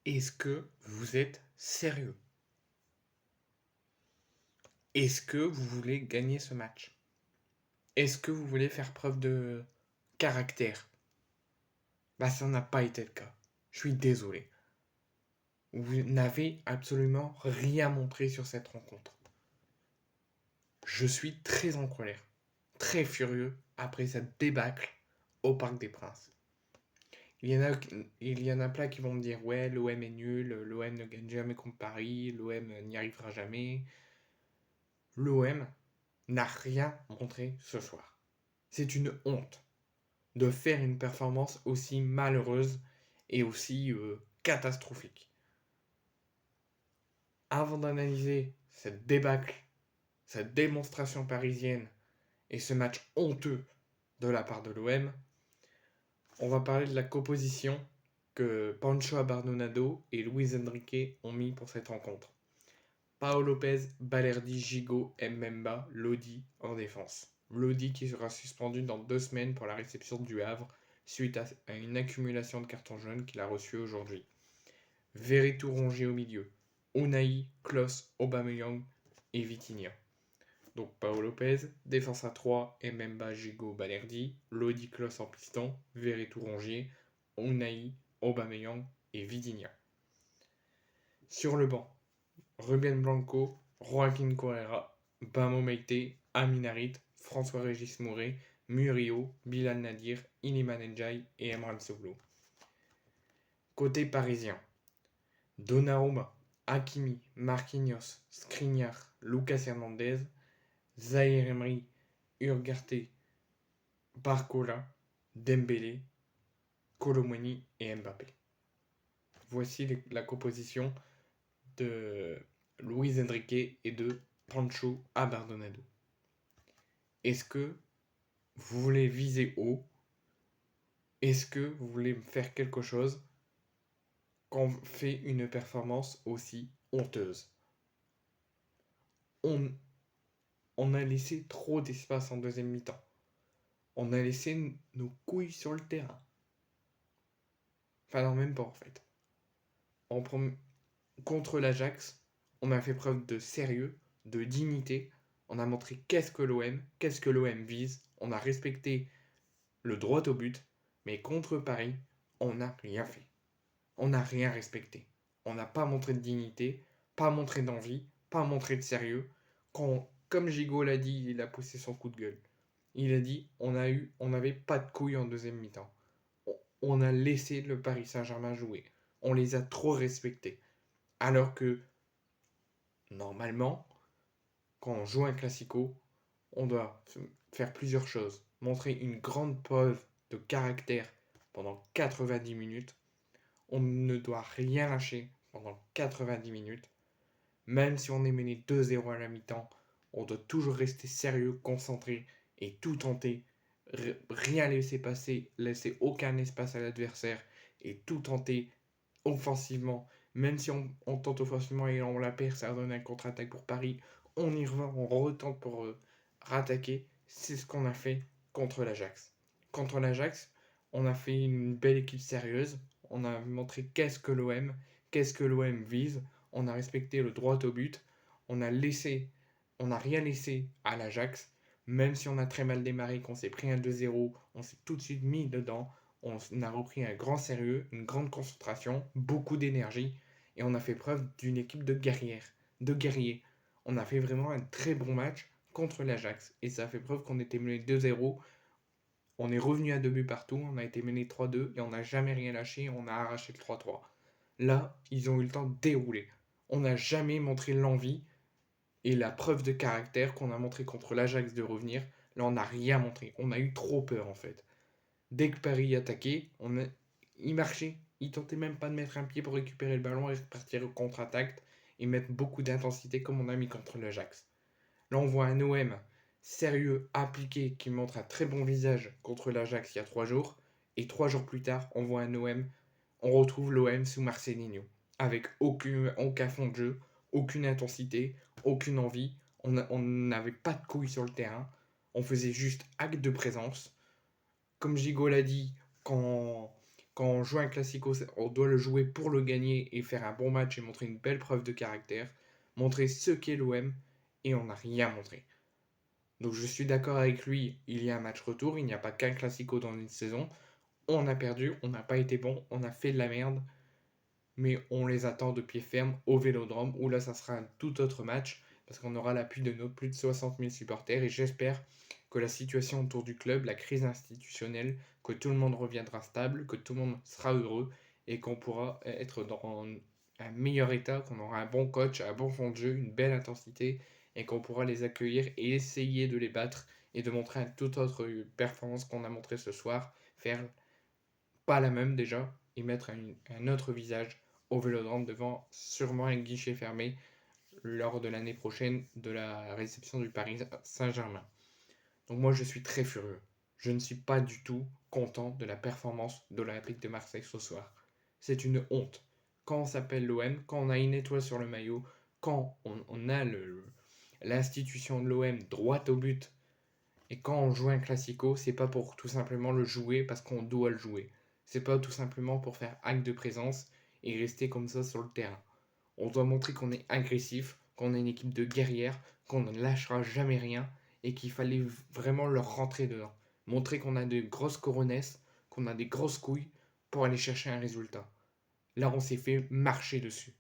Est-ce que vous êtes sérieux? Est-ce que vous voulez gagner ce match? Est-ce que vous voulez faire preuve de caractère? Bah ça n'a pas été le cas. Je suis désolé. Vous n'avez absolument rien montré sur cette rencontre. Je suis très en colère, très furieux après cette débâcle au Parc des Princes. Il y en a plein qui vont me dire ouais, l'OM est nul, l'OM ne gagne jamais contre Paris, l'OM n'y arrivera jamais. L'OM n'a rien montré ce soir. C'est une honte de faire une performance aussi malheureuse et aussi catastrophique. Avant d'analyser cette débâcle, cette démonstration parisienne et ce match honteux de la part de l'OM, on va parler de la composition que Pancho Abardonado et Luis Enrique ont mis pour cette rencontre. Paolo Lopez, Balerdi, Gigot, Mbemba, Lodi en défense. Lodi qui sera suspendu dans 2 semaines pour la réception du Havre suite à une accumulation de cartons jaunes qu'il a reçu aujourd'hui. Veretout rongé au milieu. Unai, Klos, Aubameyang et Vitinha. Donc Paolo Lopez, défense à 3, Mbemba, Gigot, Balerdi, Lodi, Klos en piston, Veretout Rongier, Unai, Aubameyang et Vitinha. Sur le banc, Ruben Blanco, Joaquin Correa, Bamo Meite, Amin Harit, François-Régis Mouret, Murillo, Bilal Nadir, Iliman Ndiaye et Emran Soglo. Côté parisien, Donnarumma, Hakimi, Marquinhos, Skriniar, Lucas Hernandez, Zahir Emery, Ugarte, Barcola, Dembélé, Colomoni et Mbappé. Voici la composition de Luis Enrique et de Pancho Abardonado. Est-ce que vous voulez viser haut? Est-ce que vous voulez faire quelque chose quand on fait une performance aussi honteuse? On a laissé trop d'espace en deuxième mi-temps. On a laissé nos couilles sur le terrain. Enfin non, même pas en fait. Contre l'Ajax, on a fait preuve de sérieux, de dignité. On a montré qu'est-ce que l'OM vise. On a respecté le droit au but. Mais contre Paris, on n'a rien fait. On n'a rien respecté. On n'a pas montré de dignité, pas montré d'envie, pas montré de sérieux. Comme Gigot l'a dit, il a poussé son coup de gueule. Il a dit on n'avait pas de couilles en deuxième mi-temps. On a laissé le Paris Saint-Germain jouer. On les a trop respectés. Alors que, normalement, quand on joue un classico, on doit faire plusieurs choses. Montrer une grande preuve de caractère pendant 90 minutes. On ne doit rien lâcher pendant 90 minutes. Même si on est mené 2-0 à la mi-temps, on doit toujours rester sérieux, concentré et tout tenter. Rien laisser passer, laisser aucun espace à l'adversaire et tout tenter offensivement. Même si on tente offensivement et on la perd, ça donne un contre-attaque pour Paris. On y revient, on retente pour rattaquer. C'est ce qu'on a fait contre l'Ajax. Contre l'Ajax, on a fait une belle équipe sérieuse. On a montré qu'est-ce que l'OM vise. On a respecté le droit au but. On n'a rien laissé à l'Ajax. Même si on a très mal démarré, qu'on s'est pris un 2-0, on s'est tout de suite mis dedans. On a repris un grand sérieux, une grande concentration, beaucoup d'énergie. Et on a fait preuve d'une équipe de guerriers. On a fait vraiment un très bon match contre l'Ajax. Et ça a fait preuve qu'on était mené 2-0. On est revenu à 2 buts partout, on a été mené 3-2 et on n'a jamais rien lâché, on a arraché le 3-3. Là, ils ont eu le temps de dérouler. On n'a jamais montré l'envie et la preuve de caractère qu'on a montré contre l'Ajax de revenir. Là, on n'a rien montré. On a eu trop peur en fait. Dès que Paris attaquait, il marchait. Il tentait même pas de mettre un pied pour récupérer le ballon et repartir au contre-attaque et mettre beaucoup d'intensité comme on a mis contre l'Ajax. Là, on voit un OM sérieux, appliqué, qui montre un très bon visage contre l'Ajax il y a 3 jours. Et 3 jours plus tard, on retrouve l'OM sous Marcelinho. Avec aucun fond de jeu, aucune intensité, aucune envie. On n'avait pas de couilles sur le terrain. On faisait juste acte de présence. Comme Gigot l'a dit, quand Quand on joue un Classico, on doit le jouer pour le gagner et faire un bon match et montrer une belle preuve de caractère, montrer ce qu'est l'OM, et on n'a rien montré. Donc je suis d'accord avec lui, il y a un match retour, il n'y a pas qu'un Classico dans une saison. On a perdu, on n'a pas été bon, on a fait de la merde, mais on les attend de pied ferme au Vélodrome, où là ça sera un tout autre match, parce qu'on aura l'appui de nos plus de 60 000 supporters, et j'espère que la situation autour du club, la crise institutionnelle, que tout le monde reviendra stable, que tout le monde sera heureux, et qu'on pourra être dans un meilleur état, qu'on aura un bon coach, un bon fond de jeu, une belle intensité, et qu'on pourra les accueillir et essayer de les battre, et de montrer une toute autre performance qu'on a montré ce soir, faire pas la même déjà, et mettre un autre visage au Vélodrome devant sûrement un guichet fermé lors de l'année prochaine de la réception du Paris Saint-Germain. Donc moi je suis très furieux. Je ne suis pas du tout content de la performance de l'Olympique de Marseille ce soir. C'est une honte. Quand on s'appelle l'OM, quand on a une étoile sur le maillot, quand on a l'institution de l'OM droite au but, et quand on joue un classico, c'est pas pour tout simplement le jouer parce qu'on doit le jouer. C'est pas tout simplement pour faire acte de présence et rester comme ça sur le terrain. On doit montrer qu'on est agressif, qu'on est une équipe de guerrières, qu'on ne lâchera jamais rien et qu'il fallait vraiment leur rentrer dedans. Montrer qu'on a de grosses coronesses, qu'on a des grosses couilles pour aller chercher un résultat. Là, on s'est fait marcher dessus.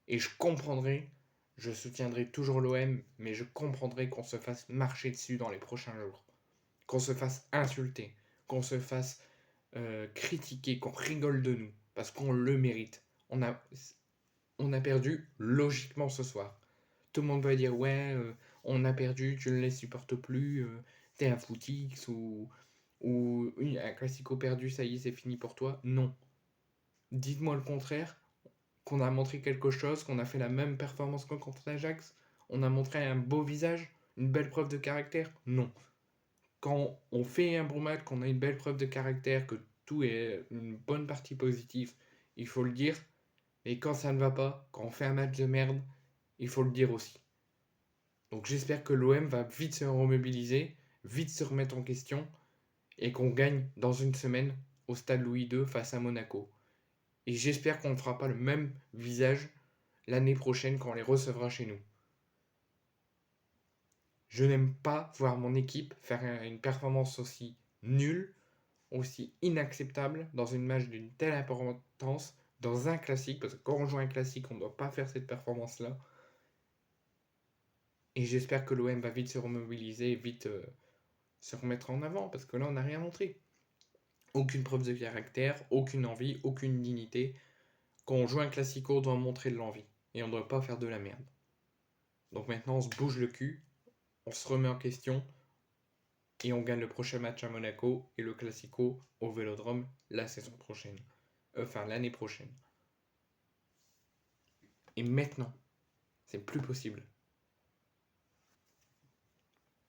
Et je comprendrai, je soutiendrai toujours l'OM, mais je comprendrai qu'on se fasse marcher dessus dans les prochains jours. Qu'on se fasse insulter, qu'on se fasse critiquer, qu'on rigole de nous, parce qu'on le mérite. On a, on a perdu logiquement ce soir. Tout le monde va dire ouais, on a perdu, tu ne les supportes plus, t'es un footix ou un classico perdu, ça y est, c'est fini pour toi. Non. Dites-moi le contraire, qu'on a montré quelque chose, qu'on a fait la même performance que contre l'Ajax, on a montré un beau visage, une belle preuve de caractère. Non. Quand on fait un bon match, qu'on a une belle preuve de caractère, que tout est une bonne partie positive, il faut le dire. Et quand ça ne va pas, quand on fait un match de merde, il faut le dire aussi. Donc j'espère que l'OM va vite se remobiliser, vite se remettre en question, et qu'on gagne dans une semaine au stade Louis II face à Monaco. Et j'espère qu'on ne fera pas le même visage l'année prochaine quand on les recevra chez nous. Je n'aime pas voir mon équipe faire une performance aussi nulle, aussi inacceptable dans une match d'une telle importance, dans un classique, parce que quand on joue un classique, on ne doit pas faire cette performance-là. Et j'espère que l'OM va vite se remobiliser et vite se remettre en avant, parce que là, on n'a rien montré. Aucune preuve de caractère, aucune envie, aucune dignité. Quand on joue un classico, on doit montrer de l'envie. Et on ne doit pas faire de la merde. Donc maintenant, on se bouge le cul, on se remet en question, et on gagne le prochain match à Monaco et le classico au Vélodrome la saison prochaine. Enfin, l'année prochaine. Et maintenant, c'est plus possible.